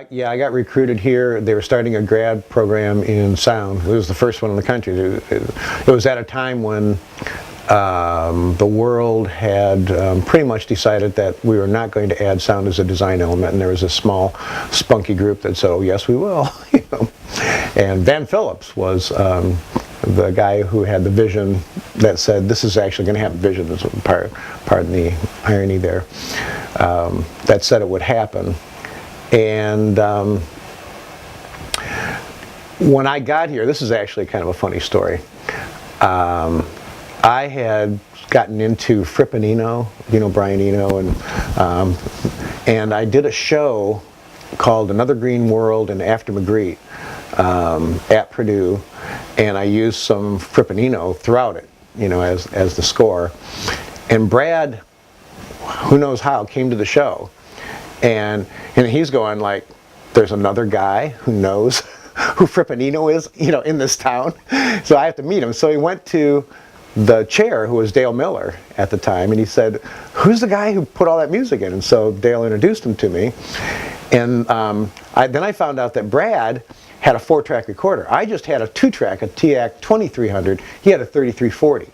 Yeah, I got recruited here. They were starting a grad program in sound. It was the first one in the country. It was at a time when the world had pretty much decided that we were not going to add sound as a design element, and there was a small, spunky group that said, "Oh, yes, we will." You know? And Van Phillips was the guy who had the vision that said, "This is actually going to have vision." This was pardon the irony there. That said it would happen. And when I got here, this is actually kind of a funny story. I had gotten into Frippanino, you know, Brian Eno, and I did a show called Another Green World and After Magritte at Purdue, and I used some Frippanino throughout it, you know, as the score. And Brad, who knows how, came to the show. And he's going like, there's another guy who knows who Frippanino is, you know, in this town. So I have to meet him. So he went to the chair, who was Dale Miller at the time, and he said, "Who's the guy who put all that music in?" And so Dale introduced him to me. And then I found out that Brad had a 4-track recorder. I just had a 2-track, a TAC 2300. He had a 3340.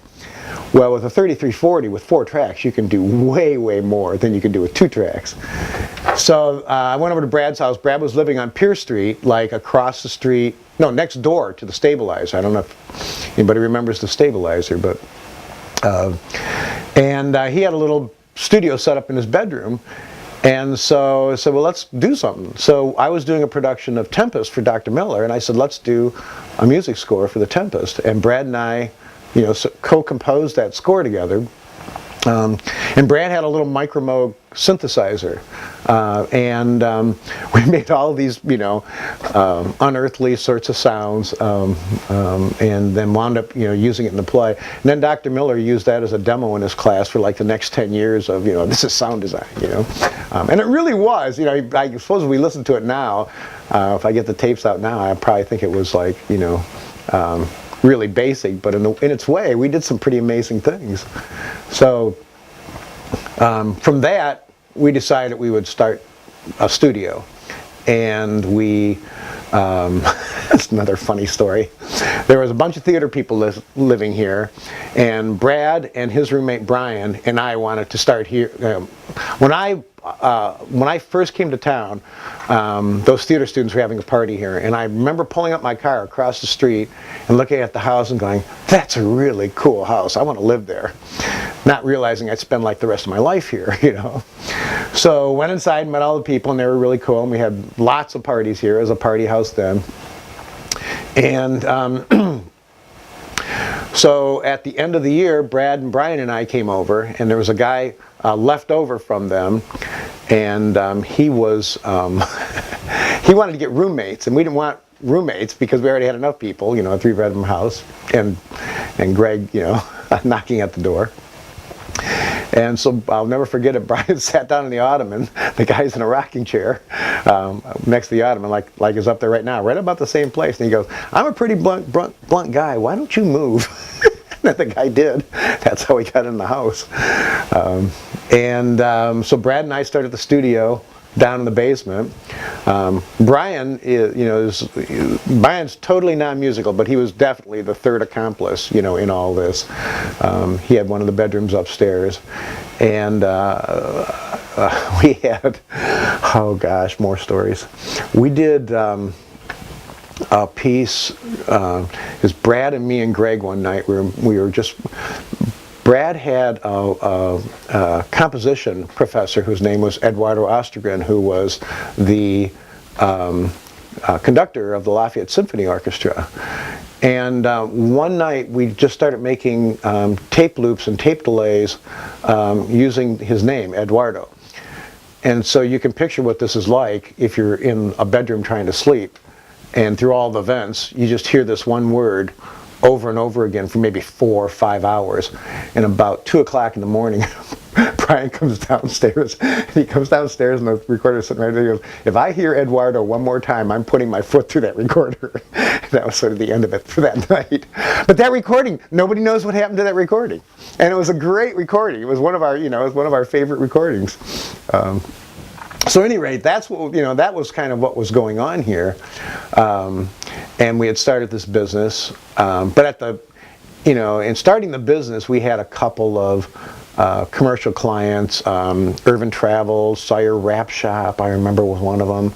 Well, with a 3340 with 4 tracks, you can do way, way more than you can do with 2 tracks. So I went over to Brad's house. Brad was living on Pierce Street, like across the street, no, next door to the Stabilizer. I don't know if anybody remembers the Stabilizer, but he had a little studio set up in his bedroom. And so I said, well, let's do something. So I was doing a production of Tempest for Dr. Miller, and I said, let's do a music score for the Tempest. And Brad and I, you know, co-composed that score together. And Brad had a little Micromoog synthesizer, and we made all of these, you know, unearthly sorts of sounds, and then wound up, you know, using it in the play. And then Dr. Miller used that as a demo in his class for like the next 10 years of, you know, this is sound design, you know. And it really was, you know, I suppose if we listen to it now, if I get the tapes out now, I probably think it was like, you know, really basic, but in its way, we did some pretty amazing things. So from that, we decided we would start a studio, and we that's another funny story. There was a bunch of theater people living here, and Brad and his roommate Brian and I wanted to start here. When I first came to town, those theater students were having a party here, and I remember pulling up my car across the street and looking at the house and going, "That's a really cool house. I want to live there." Not realizing I'd spend like the rest of my life here, you know. So went inside and met all the people, and they were really cool, and we had lots of parties here. It was a party house then. And so at the end of the year, Brad and Brian and I came over, and there was a guy left over from them, and he was he wanted to get roommates, and we didn't want roommates because we already had enough people, you know, a 3-bedroom house, and Greg, you know, knocking at the door. And so I'll never forget it. Brian sat down in the ottoman. The guy's in a rocking chair next to the ottoman, like is up there right now, right about the same place. And he goes, "I'm a pretty blunt guy. Why don't you move?" And the guy did. That's how we got in the house. So Brad and I started the studio down in the basement. Brian is, you know, Brian's totally non-musical, but he was definitely the third accomplice, you know, in all this. He had one of the bedrooms upstairs, and we had, oh gosh, more stories. We did a piece. It was Brad and me and Greg one night. We were just. Brad had a composition professor whose name was Eduardo Ostergren, who was the conductor of the Lafayette Symphony Orchestra. And one night we just started making tape loops and tape delays using his name, Eduardo. And so you can picture what this is like if you're in a bedroom trying to sleep, and through all the vents, you just hear this one word over and over again for maybe 4 or 5 hours. And about 2 o'clock in the morning, Brian comes downstairs. He comes downstairs, and the recorder's sitting right there. He goes, "If I hear Eduardo one more time, I'm putting my foot through that recorder." That was sort of the end of it for that night. But that recording, nobody knows what happened to that recording. And it was a great recording. It was one of our, you know, it was one of our favorite recordings. So at any rate, that's what, that was kind of what was going on here, and we had started this business. But at the, in starting the business, we had a couple of commercial clients. Irvin Travels, Sawyer Wrap Shop, I remember, was one of them.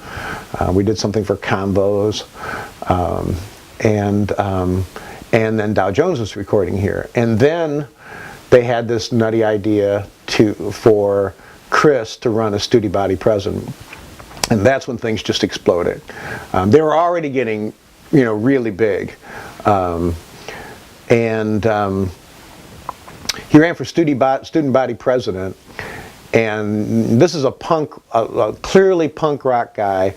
We did something for Combos, and then Dow Jones was recording here. And then they had this nutty idea for Chris to run a Studi Body President, and that's when things just exploded. They were already getting, really big, and he ran for Student Body President, and this is a clearly punk rock guy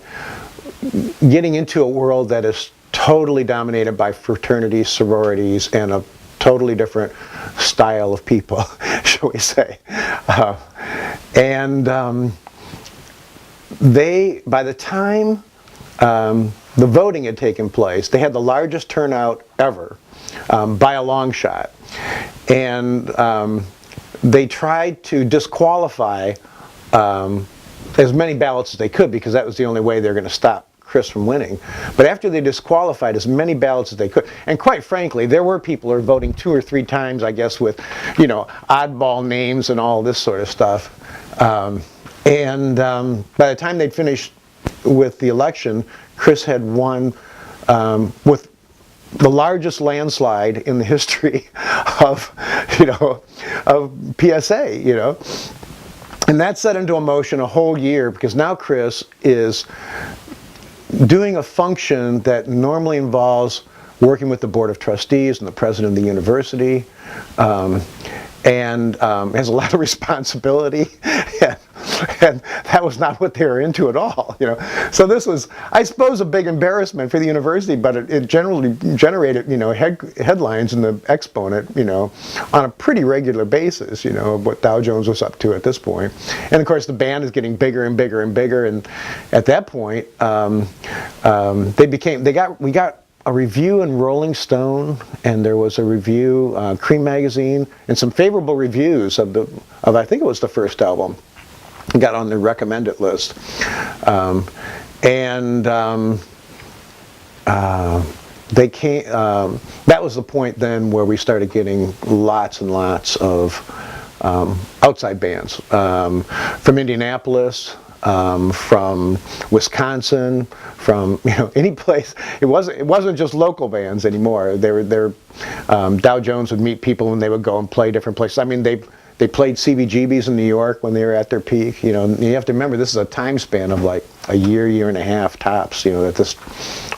getting into a world that is totally dominated by fraternities, sororities, and a totally different style of people, shall we say. By the time the voting had taken place, they had the largest turnout ever, by a long shot. And they tried to disqualify as many ballots as they could, because that was the only way they were going to stop Chris from winning. But after they disqualified as many ballots as they could, and quite frankly, there were people who were voting 2 or 3 times, I guess, with, oddball names and all this sort of stuff. By the time they'd finished with the election, Chris had won with the largest landslide in the history of, of PSA, And that set into motion a whole year, because now Chris is doing a function that normally involves working with the Board of Trustees and the President of the university, and has a lot of responsibility, and that was not what they were into at all, So this was, I suppose, a big embarrassment for the university, but it generally generated, headlines in the Exponent, on a pretty regular basis, of what Dow Jones was up to at this point. And of course, the band is getting bigger and bigger and bigger, and at that point, we got a review in Rolling Stone, and there was a review, Cream Magazine, and some favorable reviews of I think it was the first album. Got on the recommended list, they came. That was the point then where we started getting lots and lots of outside bands from Indianapolis. From Wisconsin, from any place. It wasn't just local bands anymore. Dow Jones would meet people and they would go and play different places. I mean, they played CBGB's in New York when they were at their peak. You have to remember, this is a time span of like a year and a half tops. That this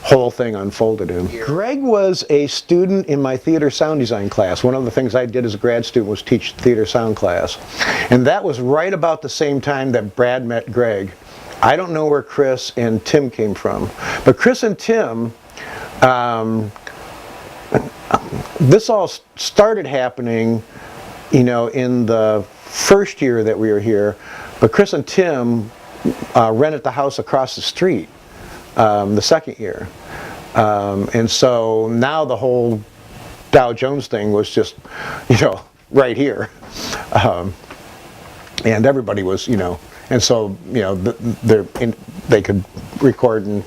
whole thing unfolded in. Greg was a student in my theater sound design class. One of the things I did as a grad student was teach theater sound class, and that was right about the same time that Brad met Greg. I don't know where Chris and Tim came from, but Chris and Tim, this all started happening, in the first year that we were here, but Chris and Tim rented the house across the street the second year. And so now the whole Dow Jones thing was just, right here. And everybody was, and so, they could record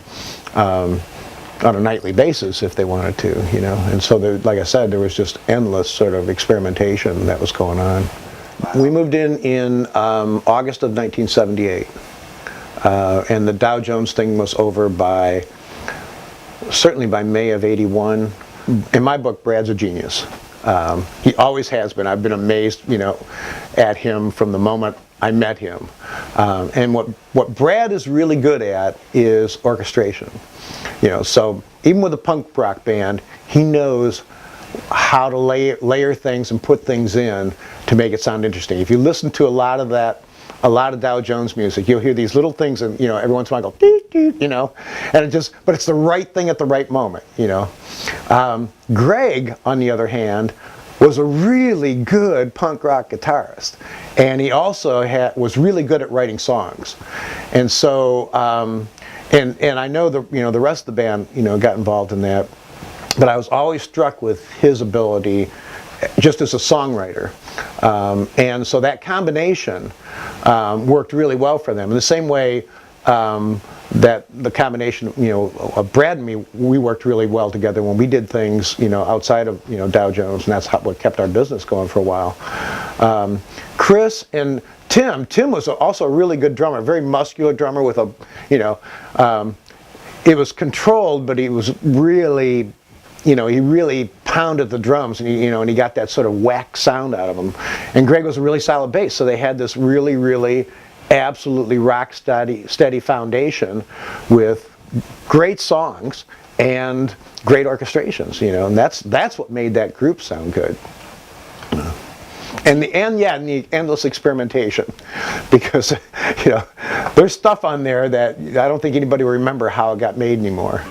on a nightly basis if they wanted to, And so, like I said, there was just endless sort of experimentation that was going on. Wow. We moved in August of 1978. And the Dow Jones thing was over certainly by May of '81. In my book, Brad's a genius. He always has been. I've been amazed, at him from the moment I met him. And what Brad is really good at is orchestration. So even with a punk rock band, he knows how to layer things and put things in to make it sound interesting. If you listen to a lot of Dow Jones music, you'll hear these little things, and every once in a while go doot, doot, and but it's the right thing at the right moment, Greg, on the other hand, was a really good punk rock guitarist, and he also was really good at writing songs, and so and I know the rest of the band got involved in that, but I was always struck with his ability just as a songwriter, and so that combination worked really well for them. In the same way that the combination, of Brad and me, we worked really well together when we did things, outside of, Dow Jones, and that's what kept our business going for a while. Chris and Tim was also a really good drummer, very muscular drummer with a, it was controlled, but he was really, he really pounded the drums, and and he got that sort of whack sound out of them. And Greg was a really solid bass, so they had this really, really, absolutely rock steady foundation with great songs and great orchestrations, and that's what made that group sound good. And the endless experimentation, because there's stuff on there that I don't think anybody will remember how it got made anymore.